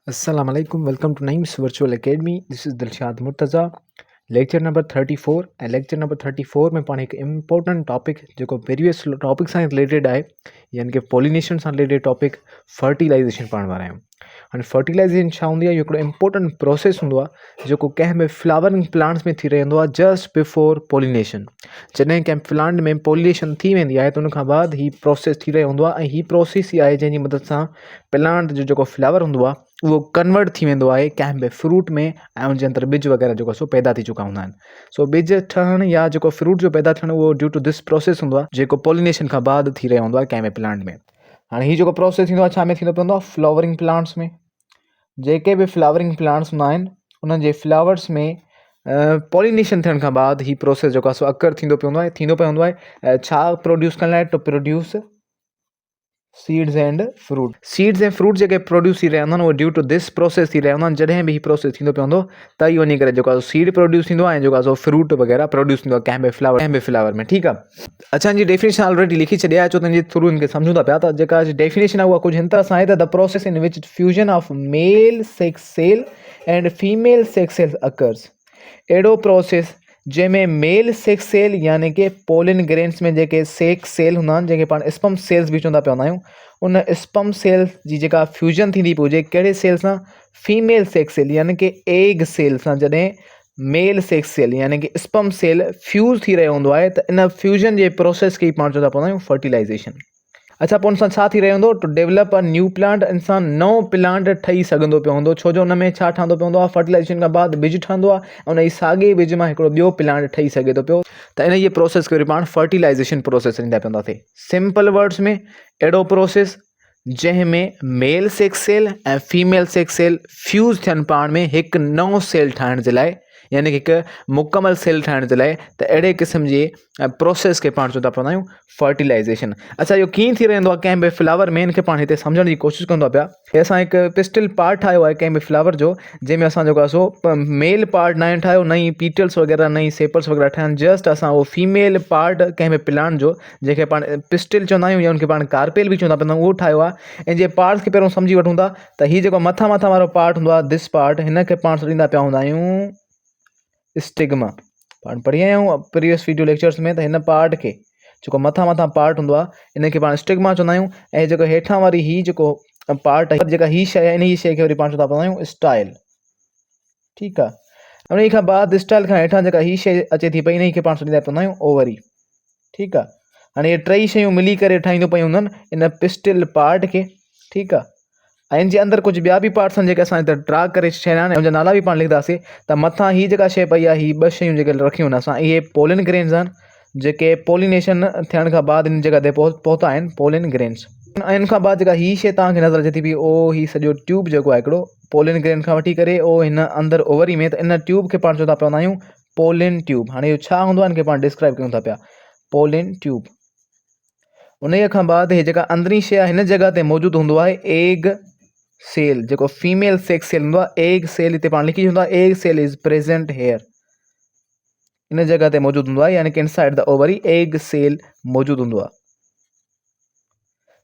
Assalamu alaikum. Welcome to Naeem's Virtual Academy. This is Dilshad Murtaza. Lecture number 34 ऐं lecture number 34 में पाण हिकु important topic जेको previous topic सां related आहे, यानी कि पॉलिनेशन सां रिलेटेड टॉपिक फर्टिलाइज़ेशन पढ़ण वारा आहियूं। हाणे फर्टिलाइज़ेशन छा हूंदी आहे? इहो हिकिड़ो इम्पोर्टेंट प्रोसेस हूंदो आहे जेको कंहिं बि फ्लावरिंग प्लांट्स में थी रहंदो आहे जस्ट बिफोर पॉलिनेशन। जॾहिं कंहिं प्लांट में पॉलिनेशन थी वेंदी आहे त उन खां बाद हीउ प्रोसेस थी रहियो हूंदो आहे, ऐं हीउ प्रोसेस ई आहे जंहिंजी मदद सां प्लांट जो जेको फ्लावर हूंदो आहे उहो कन्वर्ट थी वेंदो आहे कंहिं बि फ्रूट में, ऐं उनजे अंदरि ॿिज वग़ैरह जेको सो पैदा थी चुका हूंदा आहिनि। सो ॿिज ठहण या जेको फ्रूट जो पैदा थियणु उहो ड्यू टू दिस प्रोसेस हूंदो आहे जेको पॉलिनेशन खां बाद थी रहियो हूंदो आहे कंहिं बि प्लांट में। हाणे हीउ जेको प्रोसेस थींदो आहे छा में थींदो पवंदो आहे? फ्लावरिंग प्लांट्स में। जेके बि फ्लावरिंग प्लांट्स हूंदा आहिनि उन्हनि जे फ्लावर्स में पॉलिनेशन थियण खां बाद हीउ प्रोसेस जेको आहे सो अकर थींदो पवंदो आहे छा प्रोड्यूस करण लाइ? To produce seeds and fruit. Seeds ऐं फ्रूट जेके प्रोड्यूस थी रहिया हूंदा आहिनि उहे ड्यू टू दिस प्रोसेस थी रहिया हूंदा आहिनि। जॾहिं बि हीउ प्रोसेस थींदो पवंदो त ई वञी करे जेको आहे सीड प्रोड्यूस थींदो आहे ऐं जेको आहे सो फ्रूट वग़ैरह प्रोड्यूस थींदो आहे कंहिं बि फ्लावर में। ठीकु आहे, अच्छा जी डेफिनेशन ऑलरेडी लिखी छॾिया आहे, छो त थ्रू हिनखे सम्झूं था पिया। त जेका डेफिनेशन आहे उहा कुझु हिन तरह सां आहे त the process in which fusion of male sex cell and female sex cell occurs. अहिड़ो प्रोसेस जंहिंमें मेल सेक्स सेल यानी कि पोलिन ग्रेन्स में जेके सेक्स सेल हूंदा आहिनि जंहिंखे पाण स्पम सेल्स बि चवंदा पवंदा आहियूं, उन स्पम सेल जी जेका फ्यूजन थींदी पई हुजे कहिड़े सेल सां? फीमेल सेक्स सेल यानी कि एग सेल सां। जॾहिं मेल सेक्स सेल यानी कि स्पम सेल फ्यूज़ थी रहियो हूंदो आहे त इन फ्यूजन जे प्रोसेस खे पाण चवंदा पवंदा आहियूं फर्टिलाइज़ेशन। अच्छा, पोइ हुन सां छा थी रहियो हूंदो? To develop a new plant. इंसान नओं प्लांट ठही सघंदो पियो हूंदो, छो जो हुन में छा ठहंदो पवंदो आहे? फर्टिलाइज़ेशन खां बाद ॿिज ठहंदो आहे ऐं उन ई साॻे ॿिज मां हिकिड़ो ॿियो प्लांट ठही सघे थो पियो। त इन इहे प्रोसेस खे वरी पाण फर्टिलाइज़ेशन प्रोसेस चवंदा पवंदासीं। सिंपल वर्ड्स में अहिड़ो प्रोसेस जंहिंमें मेल सेक्स सेल ऐं फीमेल सेक्स सेल फ्यूज़ थियनि पाण में हिकु नओं सेल ठाहिण जे लाइ, यानी कि हिकु मुकमल सेल ठाहिण जे लाइ। त अहिड़े क़िस्म जे प्रोसेस खे पाण चवंदा पवंदा आहियूं फर्टिलाइज़ेशन। अच्छा, इहो कीअं थी रहंदो आहे कंहिं बि फ्लावर में? हिनखे पाण हिते सम्झण जी कोशिशि कंदो पिया। हे असां हिकु पिस्टल पार्ट ठाहियो आहे कंहिं बि फ्लावर जो, जंहिंमें असां जेको आहे सो मेल पार्ट न ठाहियो, न ई पीटल्स वग़ैरह न ई सेपल्स वग़ैरह ठाहिया आहिनि। जस्ट असां उहो फीमेल पार्ट कंहिं बि प्लांट जो जंहिंखे पाण पिस्टल चवंदा आहियूं या उनखे पाण कार्पेल बि चवंदा पवंदा आहियूं, उहो ठाहियो आहे। ऐं जे पार्ट्स खे पहिरियों सम्झी वठूं था त हीउ जेको मथां वारो पार्ट हूंदो आहे, दिस पार्ट, हिनखे पाण सॾींदा पिया हूंदा आहियूं स्टिग्मा। पाण पढ़ी आया आहियूं प्रीवियस वीडियो लेक्चर्स में त हिन पार्ट खे जेको मथां पार्ट हूंदो आहे इनखे पाण स्टिग्मा चवंदा आहियूं। ऐं जेको हेठां वारी हीउ जेको पार्ट आहे, जेका हीअ शइ आहे, इन ई शइ खे वरी पाण चवंदा पवंदा आहियूं स्टाइल। ठीकु आहे, उन खां बाद स्टाइल खां हेठां जेका हीअ शइ अचे थी पई, इन खे पाण सॾींदा पवंदा आहियूं ओवरी। ठीकु आहे, हाणे इहे टई शयूं मिली करे ठाहींदियूं पयूं हूंदनि इन पिस्टल पार्ट खे। ठीकु आहे, ऐं इन जे अंदरि कुझु ॿिया बि पार्ट्स आहिनि जेके असां हिते ड्रा करे छॾिया आहिनि, उनजा नाला बि पाण लिखंदासीं। त मथां हीअ जेका शइ पई आहे, हीअ ॿ शयूं जेके रखियूं आहिनि असां, इहे पोलिन ग्रेन्स आहिनि जेके पॉलिनेशन थियण खां बाद इन जॻह ते पहुता आहिनि, पोलिन ग्रेन्स। ऐं इन खां बाद जेका हीअ शइ तव्हांखे नज़र अचे थी पई, ओ हीअ सॼो ट्यूब जेको आहे हिकिड़ो पोलिन ग्रेन खां वठी करे ओ हिन अंदरि ओवरी में, त इन ट्यूब खे पाण चवंदा पवंदा आहियूं पोलिन ट्यूब। हाणे इहो छा हूंदो आहे इनखे पाण डिस्क्राइब कयूं था पिया, पोलिन ट्यूब। उन खां बाद इहे जेका अंदरी शइ आहे हिन जॻह ते मौजूदु हूंदो आहे एग सेल, जेको फीमेल सेक्स सेल हूंदो आहे। एग सेल हिते पाण लिखी हूंदो आहे, egg cell is present here, इन जॻह ते मौजूदु हूंदो आहे, यानी कि inside the ovary egg cell मौजूदु हूंदो आहे।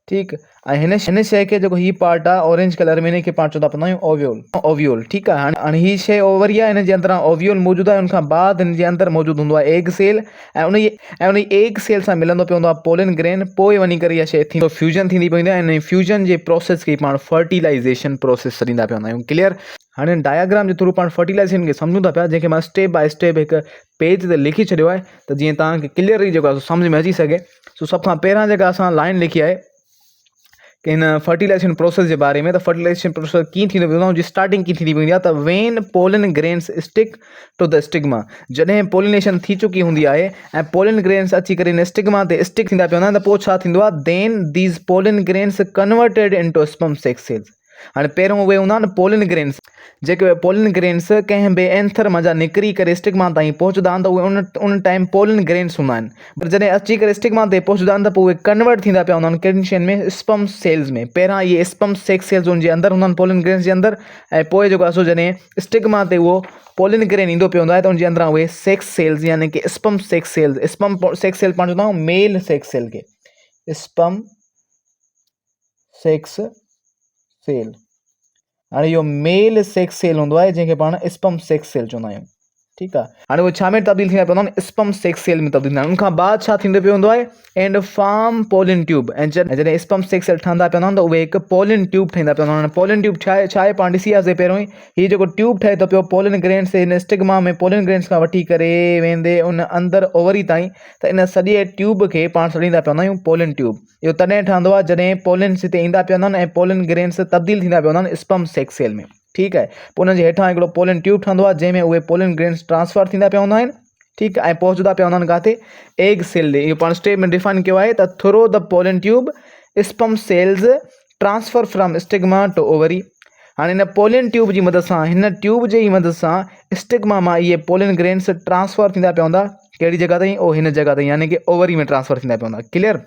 ठीकु, ऐं हिन शइ खे जेको हीअ पार्ट आहे ऑरेंज कलर में, इनखे पाण चवंदा पवंदा आहियूं ओव्यूल। ओव्यूल, ठीकु आहे। हाणे हीअ शइ ओवरी आहे, हिन जे अंदरां ओव्यूल मौजूदु आहे। उनखां बाद हिन जे अंदरि मौजूदु हूंदो आहे एग सेल, ऐं उन एग सेल सां मिलंदो पवंदो आहे पोलिन ग्रेन। पोइ वञी करे इहा शइ थींदो फ्यूजन थींदी पवंदी आहे, ऐं इन फ्यूजन जे प्रोसेस खे पाण फर्टिलाइज़ेशन प्रोसेस सॾींदा पवंदा आहियूं। क्लियर? हाणे डायग्राम जे थ्रू पाण फर्टिलाइज़ेशन खे सम्झूं था पिया, जंहिंखे मां स्टेप बाय स्टेप हिकु पेज ते लिखी छॾियो आहे त जीअं तव्हांखे क्लियरली जेको आहे सम्झ में अची सघे। सो सभ खां पहिरां जेका असां लाइन लिखी आहे कि हिन फर्टिलाइज़ेशन प्रोसेस जे बारे में, त फर्टिलाइज़ेशन प्रोसेस कीअं थींदो पवंदो आहे, जी स्टार्टिंग कीअं थींदी पवंदी आहे? त when pollen grains stick to the stigma, जॾहिं पोलिनेशन थी चुकी हूंदी आहे ऐं पोलिन ग्रेन्स अची करे हिन स्टिग्मा ते स्टिक थींदा पवंदा आहिनि, त पोइ छा थींदो आहे? Then these pollen grains converted into sperm sex cells. हाणे पहिरियों उहे हूंदा आहिनि पोलिन ग्रेन्स, जेके पोलिन ग्रेन्स कंहिं बि एंथर मां निकिरी करे स्टिग्मा ताईं पहुचंदा आहिनि, त उहे उन टाइम पोलिन ग्रेन्स हूंदा आहिनि। पर जॾहिं अची करे स्टिग्मा ते पहुचंदा आहिनि त पोइ उहे कन्वर्ट थींदा पिया हूंदा आहिनि कहिड़ियुनि शयुनि में? स्पर्म सेल्स में। पहिरां इहे स्पर्म सेक्स सेल्स उनजे अंदरि हूंदा आहिनि पोलिन ग्रेन्स जे अंदरि, ऐं पोइ जेको आहे सो जॾहिं स्टिग्मा ते उहो पोलिन ग्रेन ईंदो पियो हूंदो आहे त उनजे अंदरां उहे सेक्स सेल्स यानी कि sperm sex cells, sperm sex cell पाण चवंदा आहियूं मेल सेक्स सेल खे, स्पर्म सेक्स सेल। हाणे इहो मेल सेक्स सेल हूंदो आहे जंहिंखे पाण स्पम सेक्स सेल चवंदा आहियूं। ठीकु आहे। हाणे उहे छा में तब्दील थींदा पवंदा आहिनि, स्पम सेक्स सेल में तब्दील थींदा आहिनि। उनखां बाद छा थींदो पियो हूंदो आहे, एंड फार्म पोलिन ट्यूब। ऐं जॾहिं स्पम सेक्स सेल ठहंदा पवंदा आहिनि त उहे हिकु पोलिन ट्यूब ठहींदा पवंदा आहिनि। पोलिन ट्यूब छा आहे पाण ॾिसी वियासीं पहिरियों ई, हीउ जेको ट्यूब ठहे थो पियो पोलिन ग्रेन्स, हिन स्टिग्मा में पोलिन ग्रेन्स खां वठी करे वेंदे उन अंदरि ओवरी ताईं, त इन सॼे ट्यूब खे पाण सॾींदा पवंदा आहियूं पोलिन ट्यूब। इहो तॾहिं ठहंदो आहे जॾहिं पोलिन्स हिते ईंदा पवंदा आहिनि ऐं पोलिन ग्रेन्स तब्दील थींदा पवंदा आहिनि स्पम सेक्स सेल में। ठीकु आहे। पोइ उनजे हेठां हिकिड़ो पोलिन ट्यूब ठहंदो आहे जंहिंमें उहे पोलिन ग्रेन्स ट्रांसफर थींदा पवंदा आहिनि। ठीकु आहे। ऐं पहुचंदा पवंदा आहिनि किथे, एग सेल ॾे। इहो पाण स्टेप में डिफाइन कयो आहे त through the pollen tube sperm cells transfer from stigma to ovary. हाणे हिन पोलिन ट्यूब जी मदद सां, हिन ट्यूब जी मदद सां स्टिग्मा मां इहे पोलिन ग्रेन्स ट्रांसफर थींदा पवंदा कहिड़ी जॻह ताईं, ओ हिन जॻह ताईं, यानी कि ओवरी में ट्रांसफर थींदा पवंदा। क्लियर।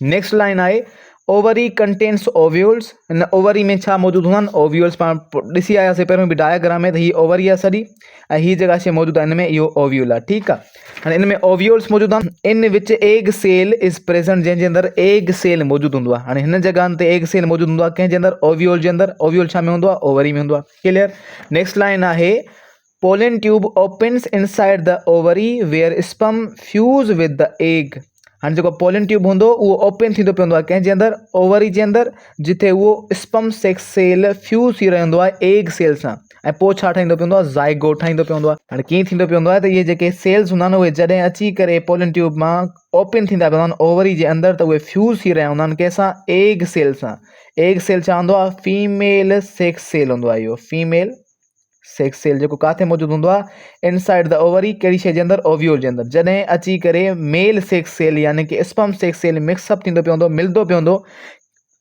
नेक्स्ट लाइन आहे ओवरी कंटेन्स ओव्यूल्स। हिन ओवरी में छा मौजूदु हूंदा आहिनि, ओव्यूल्स। पाण ॾिसी आयासीं पहिरियों बि डायग्राम में त हीअ ओवरी आहे सॼी, ऐं हीअ जेका शइ मौजूदु आहे हिन में इहो ओव्यूल आहे। ठीकु आहे। हाणे इन में ओव्यूल्स मौजूदु आहिनि, इन विच एग सेल इज़ प्रेजेंट, जंहिंजे अंदरि एग सेल मौजूदु हूंदो आहे। हाणे हिन जॻहनि ते एग सेल मौजूदु हूंदो आहे कंहिंजे अंदरि, ओव्यूल जे अंदरि। ओव्यूल छा में हूंदो आहे, ओवरी में हूंदो आहे। क्लियर। नेक्स्ट लाइन आहे pollen tube opens inside the ovary where sperm fuse with the egg. हाणे जेको पोलिन ट्यूब हूंदो उहो ओपन थींदो पवंदो आहे कंहिंजे अंदरि, ओवरी जे अंदरि, जिथे उहो स्पम सेक्स सेल फ्यूज़ थी रहंदो आहे एग सेल सां। ऐं पोइ छा ठाहींदो पवंदो आहे, ज़ाइगोट ठाहींदो पवंदो आहे। हाणे कीअं थींदो पवंदो आहे त इहे जेके सेल्स हूंदा आहिनि उहे जॾहिं अची करे पोलिन ट्यूब मां ओपन थींदा पवंदा आहिनि ओवरी जे अंदरि, त उहे फ्यूज़ थी रहिया हूंदा आहिनि कंहिंसां, एग सेल सां। एग सेल छा हूंदो आहे, फीमेल सेक्स सेल हूंदो आहे। इहो फीमेल सेक्स सेल जेको किथे मौजूदु हूंदो आहे, इनसाइड द ओवरी, कहिड़ी शइ जे अंदरि, ओव्यूल जे अंदरि। जॾहिं अची करे मेल सेक्स सेल यानी कि स्पम सेक्स सेल मिक्सअप थींदो पवंदो, मिलंदो पवंदो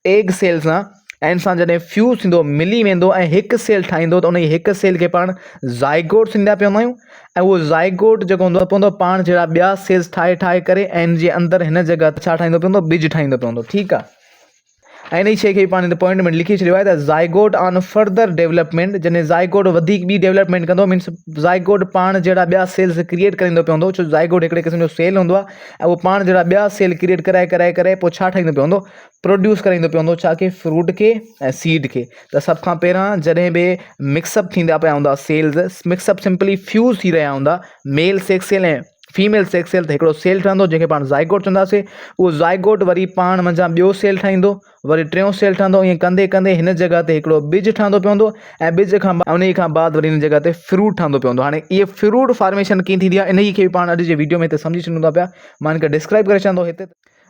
एग सेल सां, ऐं इन सां जॾहिं फ्यूज़ थींदो, मिली वेंदो ऐं हिकु सेल ठाहींदो, त उन हिकु सेल खे पाण ज़ाइगोट थींदा पवंदा आहियूं। ऐं उहो ज़ाइगोट जेको हूंदो पवंदो पाण जहिड़ा ॿिया सेल्स ठाहे ठाहे करे, ऐं इन जे अंदरि हिन जॻह ते छा ठाहींदो पवंदो, बिज ठाहींदो पवंदो। ठीकु आहे। ऐं इन शइ खे पाण हिन पॉइंट में लिखी छॾियो आहे त ज़ाइगोट ऑन फर्दर डेवलपमेंट, जॾहिं ज़ाइगोट वधीक ॿी डेवलपमेंट कंदो, मीन्स ज़ाइगोट पाण जहिड़ा ॿिया सेल्स क्रिएट कंदो पवंदो, छो ज़ाइगोट हिकिड़े क़िस्म जो सेल हूंदो आहे, ऐं उहो पाण जहिड़ा ॿिया सेल क्रिएट कराए कराए करे पोइ छा ठाहींदो पवंदो, प्रोड्यूस कराईंदो पवंदो, छा खे, फ्रूट खे ऐं सीड खे। त सभ खां पहिरां जॾहिं बि मिक्सअप थींदा पिया हूंदा सेल्स, मिक्सअप सिंपली फ्यूज़ थी रहिया हूंदा मेल सेक्स सेल ऐं फीमेल सेक्स सेल, त हिकिड़ो सेल ठहंदो जंहिंखे पाण ज़ाइगोट चवंदासीं। उहो ज़ाइगोट वरी पाण मंझां ॿियो सेल ठाहींदो, वरी टियों सेल ठहंदो। ईअं कंदे कंदे हिन जॻह ते हिकिड़ो बिज ठहंदो पवंदो, ऐं बिज खां उन खां बाद वरी हिन जॻह ते फ्रूट ठहंदो पवंदो। हाणे इहे फ्रूट फॉर्मेशन कीअं थींदी आहे, इन खे पाण अॼु जे वीडियो में हिते सम्झी छॾूं था पिया। मां हिनखे डिस्क्राइब करे छॾंदो हिते।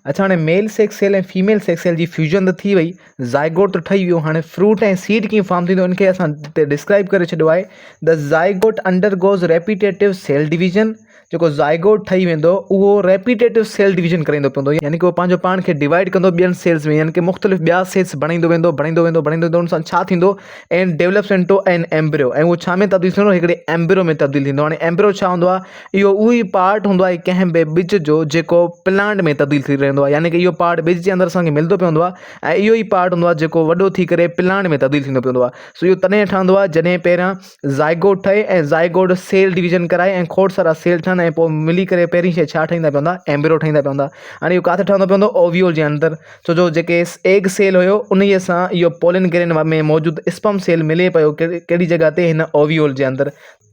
अच्छा, हाणे मेल सेक्स सेल ऐं फीमेल सेक्स सेल जी फ्यूजन त थी वई, ज़ाइगोट त ठही वियो। हाणे फ्रूट ऐं सीड कीअं फॉर्म थींदो, इनखे असां हिते डिस्क्राइब करे छॾियो आहे। The zygote undergoes repetitive cell division. जेको ज़ाइगोट ठही वेंदो उहो रेपिटेटिव सेल डिवीजन कराईंदो पवंदो, यानी कि उहो पंहिंजो पाण खे डिवाइड कंदो ॿियनि सेल्स में, यानी कि मुख़्तलिफ़ ॿिया सेल्स बणाईंदो वेंदो, उन सां छा थींदो, and develops into an embryo. ऐं उहो छा में तब्दील थींदो, हिकिड़े एम्ब्रियो में तब्दील थींदो। हाणे एम्ब्रियो छा हूंदो आहे, इहो उहो ई पार्ट हूंदो आहे कंहिं बि बिज जो जेको प्लांट में तब्दील थी रहंदो आहे, यानी कि इहो पार्ट बिज जे अंदरि असांखे मिलंदो पवंदो आहे, ऐं इहो ई पार्ट हूंदो आहे जेको वॾो थी करे प्लांट में तब्दील थींदो पवंदो आहे। सो इहो तॾहिं ठहंदो आहे जॾहिं पहिरियां ज़ाइगोट ठहे ऐं ज़ाइगोट सेल डिवीजन कराए ऐं खोड़ सारा सेल ठहनि, ऐं पोइ मिली करे पहिरीं शइ छा ठाहींदा पवंदा, एम्ब्रियो ठाहींदा पवंदा। हाणे इहो किथे ठहंदो पवंदो, ओव्यूल जे अंदरि। छो जो जेके एग सेल हुयो उन्हीअ सां इहो पोलिन ग्रेन में मौजूदु स्पम सेल मिले पियो कहिड़ी जॻह ते, हिन ओव्यूल जे अंदरि।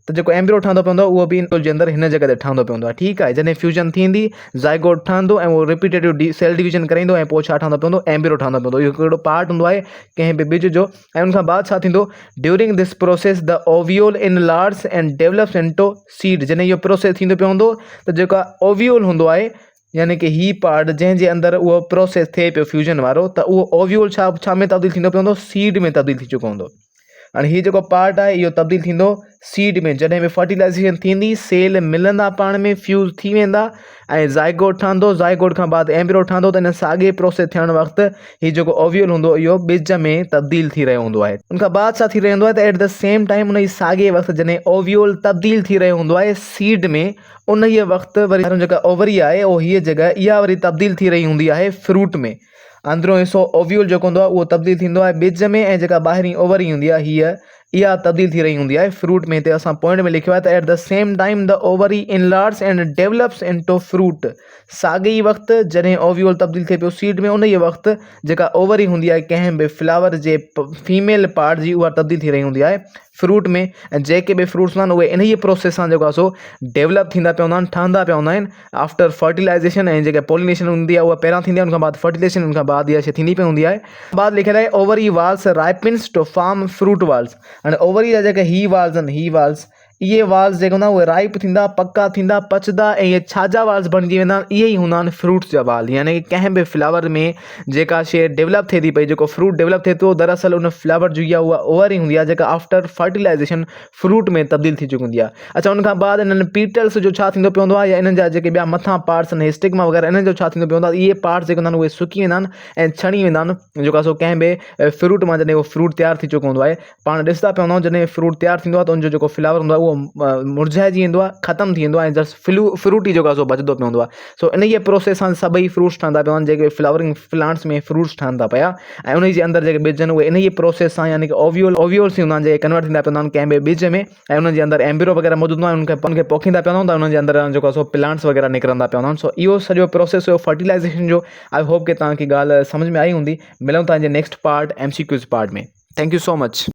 त जेको एम्ब्रियो ठहंदो पवंदो उहो बि इन जे अंदरि हिन जॻह ते ठहंदो पवंदो आहे। ठीकु आहे। जॾहिं फ्यूजन थींदी, ज़ाइगोट ठहंदो ऐं उहो रिपीटेटिव सेल डिवीजन कराईंदो, ऐं पोइ छा ठहंदो पवंदो, एम्ब्रियो ठहंदो पवंदो। इहो हिकिड़ो पार्ट हूंदो आहे कंहिं बि बिज जो। ऐं उनखां बाद छा थींदो, during this process the ovule enlarge and develops into seed. जॾहिं इहो प्रोसेस थींदो पवंदो त जेका ओव्यूल हूंदो आहे, यानी कि ही पार्ट जंहिंजे अंदरि उहो प्रोसेस थिए पियो फ्यूजन वारो, त उहो ओव्यूल छा में तब्दील थींदो पवंदो, सीड में तब्दील थी चुको हूंदो। हाणे हीउ जेको पार्ट आहे इहो तब्दील थींदो सीड में। जॾहिं बि फर्टिलाइज़ेशन थींदी, सेल मिलंदा पाण में, फ्यूज़ थी वेंदा, ऐं ज़ाइगोट ठहंदो। ज़ाइगोट खां बाद एम्ब्रियो ठहंदो। त इन साॻे प्रोसेस थियण वक़्तु हीउ जेको ओव्यूल हूंदो इहो बिज में तब्दील थी रहियो हूंदो आहे। उनखां बाद छा थी रहियो हूंदो आहे त एट द सेम टाइम उन ई साॻे वक़्तु जॾहिं ओव्यूल तब्दील थी रहियो हूंदो आहे सीड में, उन ई वक़्तु वरी जेका ओवरी आहे उहो हीअ जॻह इहा वरी तब्दील थी रही हूंदी आहे फ्रूट में। अंदरो हिसो ओव्यूल जेको हूंदो आहे उहो तब्दील थींदो आहे बिज में, ऐं जेका ॿाहिरीं ओवरी हूंदी आहे हीअ इहा तब्दील थी रही हूंदी आहे फ्रूट में। हिते असां पॉइंट में लिखियो आहे त at the same time the ovary enlarge and develops into fruit. साॻे ई वक़्तु जॾहिं ओव्यूल तब्दील थिए पियो सीड में, उन ई वक़्तु जेका ओवरी हूंदी आहे कंहिं बि फ्लावर जे फीमेल पार्ट जी, उहा तब्दील थी रही हूंदी आहे फ्रूट में। ऐं जेके बि फ्रूट्स हूंदा आहिनि उहे इन ई प्रोसेस सां जेको आहे सो डेवलप थींदा पिया हूंदा आहिनि, ठहंदा पिया हूंदा आहिनि आफ्टर फर्टिलाइज़ेशन। ऐं जेका पॉलिनेशन हूंदी आहे उहा पहिरां थींदी आहे, उन खां बाद फर्टिलाइज़ेशन, उन खां बाद इहा शइ थींदी पई हूंदी आहे। बाद लिखियल आहे ovary walls ripens to form fruit walls. हाणे ओवरी जा जेके ही वाल्स आहिनि, ही वाल्स, इहे वाल्स जेके हूंदा उहे राइप थींदा, पका थींदा, पचंदा, ऐं इहे छाजा वाल्स बणिजी वेंदा आहिनि, इहे ई हूंदा आहिनि फ्रूट्स जा वाल। यानी कि कंहिं बि फ्लावर में जेका शइ डेवलप थिए थी पई, जेको फ्रूट डेवलप थिए थो, दरअसल उन फ्लावर जो इहा उहा ओवर ई हूंदी आहे जेका आफ्टर फर्टिलाइज़ेशन फ्रूट में तब्दील थी चुकी हूंदी आहे। अच्छा, उन खां बाद इन्हनि पीटल्स जो छा थींदो पियो हूंदो आहे, या इन्हनि जा जेके ॿिया मथां पार्ट्स आहिनि, स्टिग्मा वग़ैरह, इन्हनि जो छा थींदो पियो हूंदो आहे, इहे पार्ट्स जेके हूंदा आहिनि उहे सुकी वेंदा आहिनि ऐं छणी वेंदा आहिनि। जेको आहे सो कंहिं बि फ्रूट मां जॾहिं उहो फ्रूट तयारु थी चुको हूंदो आहे, पाण ॾिसंदा पिया हूंदा आहियूं जॾहिं फ्रूट तयारु थींदो आहे त उनजो जेको फ्लावर हूंदो आहे उहो मुरझाइजी वेंदो आहे, ख़तमु थी वेंदो आहे, ऐं जस्ट फ्रूट ई जेको आहे सो बचंदो पियो हूंदो आहे। सो इन ई प्रोसेस सां सभई फ्रूट्स ठहंदा पिया आहिनि, जेके फ्लावरिंग प्लांट्स में फ्रूट्स ठहनि था पिया, ऐं उन जे अंदरि जेके ॿिज आहिनि उहे इन ई प्रोसेस सां, यानी कि ओव्यूल्स ई हूंदा आहिनि जेके कन्वर्ट थींदा पिया हूंदा आहिनि कंहिं बि ॿिज में, ऐं उन जे अंदरि एम्ब्रियो वग़ैरह मौजूदु हूंदो आहे, उनखे पोखींदा पिया हूंदा आहिनि, उन जे अंदरि जेको आहे सो प्लांट्स वग़ैरह निकिरंदा पिया हूंदा आहिनि। सो इहो सॼो प्रोसेस हुयो फर्टिलाइज़ेशन जो। आई होप कि तव्हांखे ॻाल्हि सम्झ में आई हूंदी। मिलूं था जे नेक्स्ट पार्ट MCQs पार्ट में। Thank you so much.